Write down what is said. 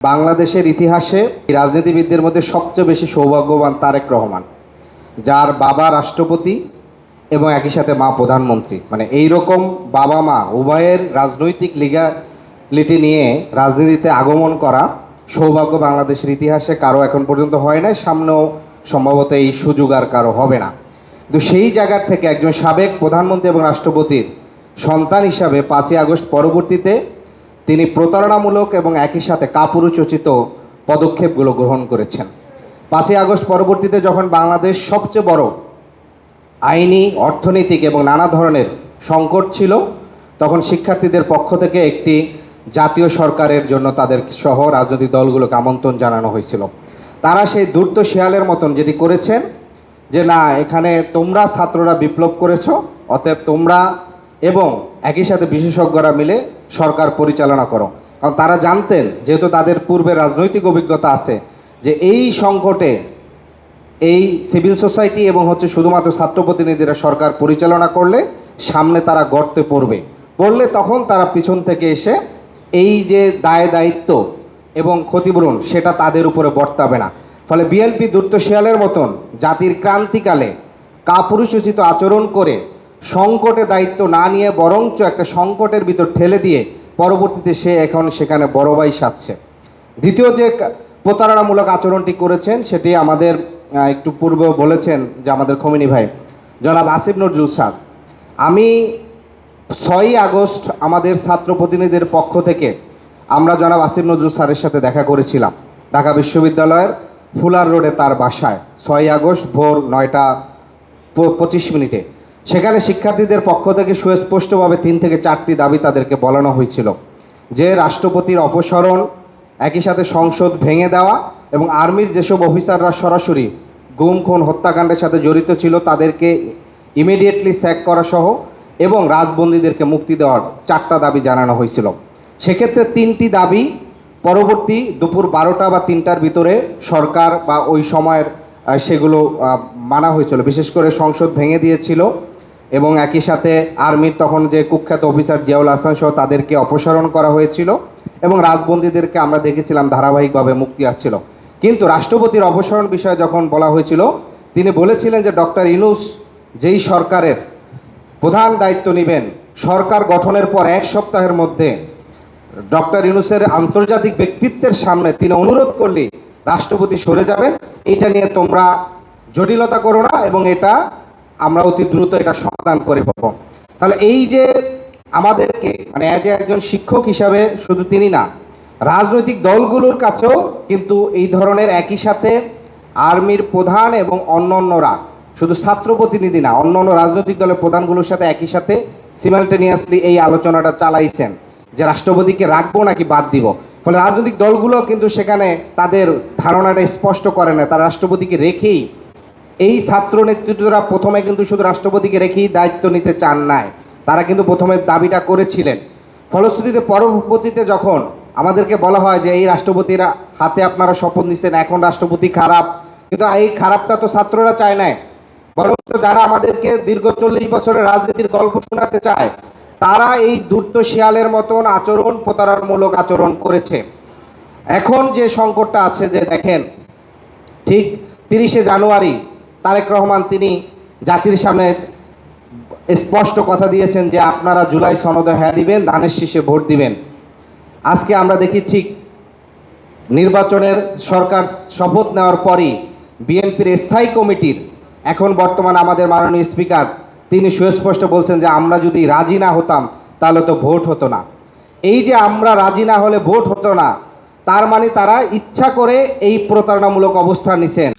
বাংলাদেশের ইতিহাসে রাজনীতিবিদদের মধ্যে সবচেয়ে বেশি সৌভাগ্যবান তারেক রহমান, যার বাবা রাষ্ট্রপতি এবং একই সাথে মা প্রধানমন্ত্রী। মানে এই রকম বাবা মা উভয়ের রাজনৈতিক লিগালিটি নিয়ে রাজনীতিতে আগমন করা সৌভাগ্য বাংলাদেশের ইতিহাসে কারো এখন পর্যন্ত হয় না, সামনেও সম্ভবত এই সুযোগ আর কারো হবে না। কিন্তু সেই জায়গার থেকে একজন সাবেক প্রধানমন্ত্রী এবং রাষ্ট্রপতির সন্তান হিসাবে 5ই আগস্ট পরবর্তীতে তিনি প্রতারণামূলক এবং একই সাথে কাপুরুষোচিত পদক্ষেপগুলো গ্রহণ করেছেন। 5ই আগস্ট পরবর্তীতে যখন বাংলাদেশ সবচেয়ে বড় আইনি, অর্থনৈতিক এবং নানা ধরনের সংকট ছিল, তখন শিক্ষার্থীদের পক্ষ থেকে একটি জাতীয় সরকারের জন্য তাদের সহ রাজনৈতিক দলগুলোকে আমন্ত্রণ জানানো হয়েছিল। তারা সেই ধূর্ত শিয়ালের মতন যেটি করেছেন যে না, এখানে তোমরা ছাত্ররা বিপ্লব করেছো, অতএব তোমরা এবং একই সাথে বিশেষজ্ঞরা মিলে সরকার পরিচালনা করো। কারণ তারা জানতেন, যেহেতু তাদের পূর্বের রাজনৈতিক অভিজ্ঞতা আছে, যে এই সংকটে এই সিভিল সোসাইটি এবং শুধুমাত্র ছাত্র প্রতিনিধিরা সরকার পরিচালনা করলে সামনে তারা গর্তে পড়লে তখন তারা পিছন থেকে এসে এই যে দায় দায়িত্ব এবং ক্ষতিপূরণ সেটা তাদের উপরে বর্তাবে না। ফলে বিএনপি ধূর্ত শিয়ালের মতন জাতির ক্রান্তিকালে কাপুরুষোচিত আচরণ করে সংকটে দায়িত্ব না নিয়ে বরঞ্চ একটা সংকটের ভিতর ঠেলে দিয়ে পরবর্তীতে সে এখন সেখানে বড় ভাই সাজছে। দ্বিতীয় যে প্রতারণামূলক আচরণটি করেছেন সেটি আমাদের একটু পূর্বে বলেছেন যে আমাদের খমিনি ভাই জনাব আসিফ নজরুল স্যার। আমি 6ই আগস্ট আমাদের ছাত্র প্রতিনিধিদের পক্ষ থেকে আমরা জনাব আসিফ নজরুল স্যারের সাথে দেখা করেছিলাম ঢাকা বিশ্ববিদ্যালয়ের ফুলার রোডে তার বাসায় 6ই আগস্ট ভোর 9টা 25 সেখানে শিক্ষার্থীদের পক্ষ থেকে সুস্পষ্টভাবে 3 থেকে 4টি দাবি তাদেরকে বলানো হয়েছিল, যে রাষ্ট্রপতির অপসারণ, একই সাথে সংসদ ভেঙে দেওয়া এবং আর্মির যেসব অফিসাররা সরাসরি গুম খুন হত্যাকাণ্ডের সাথে জড়িত ছিল তাদেরকে ইমিডিয়েটলি স্যাক করা সহ এবং রাজবন্দীদেরকে মুক্তি দেওয়ার 4টা দাবি জানানো হয়েছিল। সেক্ষেত্রে 3টি দাবি পরবর্তী দুপুর 12টা বা 3টার ভিতরে সরকার বা ওই সময়ের সেগুলো মানা হয়েছিল। বিশেষ করে সংসদ ভেঙে দিয়েছিল এবং একই সাথে আর্মির তখন যে কুখ্যাত অফিসার জিয়াউল হাসান সহ তাদেরকে অপসারণ করা হয়েছিল এবং রাজবন্দীদেরকে আমরা দেখেছিলাম ধারাবাহিকভাবে মুক্তি আসছিল। কিন্তু রাষ্ট্রপতির অপসারণ বিষয়ে যখন বলা হয়েছিল, তিনি বলেছিলেন যে ডক্টর ইউনূস যেই সরকারের প্রধান দায়িত্ব নেবেন, সরকার গঠনের পর 1 সপ্তাহের মধ্যে ডক্টর ইউনূসের আন্তর্জাতিক ব্যক্তিত্বের সামনে তিনি অনুরোধ করলে রাষ্ট্রপতি সরে যাবেন, এটা নিয়ে তোমরা জটিলতা করো না এবং এটা আমরা অতি দ্রুত এটা সমাধান করে পাবো। তাহলে এই যে আমাদেরকে মানে একজন শিক্ষক হিসাবে শুধু তিনি না, রাজনৈতিক দলগুলোর কাছেও কিন্তু এই ধরনের একই সাথে আর্মির প্রধান এবং অন্যান্যরা, শুধু ছাত্র প্রতিনিধি না, অন্যান্য রাজনৈতিক দলের প্রধানগুলোর সাথে একই সাথে সিমালটেনিয়াসলি এই আলোচনাটা চালাইছেন যে রাষ্ট্রপতিকে রাখবো নাকি বাদ দিব। ফলে রাজনৈতিক দলগুলো কিন্তু সেখানে তাদের ধারণাটা স্পষ্ট করে না, তারা রাষ্ট্রপতিকে রেখেই, এই ছাত্র নেতৃত্বরা প্রথমে কিন্তু শুধু রাষ্ট্রপতিকে রেখেই দায়িত্ব নিতে চান নাই, তারা কিন্তু প্রথমে দাবিটা করেছিলেন। ফলশ্রুতিতে পরবর্তীতে যখন আমাদেরকে বলা হয় যে এই রাষ্ট্রপতিরা হাতে আপনারা শপথ নিচ্ছেন, এখন রাষ্ট্রপতি খারাপ, কিন্তু এই খারাপটা তো ছাত্ররা চায় নাই, বরং যারা আমাদেরকে দীর্ঘ 40 বছরের রাজনীতির গল্প শোনাতে চায় তারা এই ধূর্ত শিয়ালের মতন আচরণ, প্রতারণামূলক আচরণ করেছে। এখন যে সংকটটা আছে, যে দেখেন ঠিক 30শে জানুয়ারি তারেক রহমান তিনি জাতির সামনে স্পষ্ট কথা দিয়েছেন যে আপনারা জুলাই সনদে হ্যাঁ দিবেন, ধানের শীষে ভোট দিবেন। আজকে আমরা দেখি ঠিক নির্বাচনের সরকার শপথ নেওয়ার পরই বিএনপির স্থায়ী কমিটির এখন বর্তমান আমাদের মাননীয় স্পিকার তিনি সুস্পষ্ট বলছেন যে আমরা যদি রাজি না হতাম তাহলে তো ভোট হতো না। এই যে আমরা রাজি না হলে ভোট হতো না, তার মানে তারা ইচ্ছা করে এই প্রতারণামূলক অবস্থান নিছেন।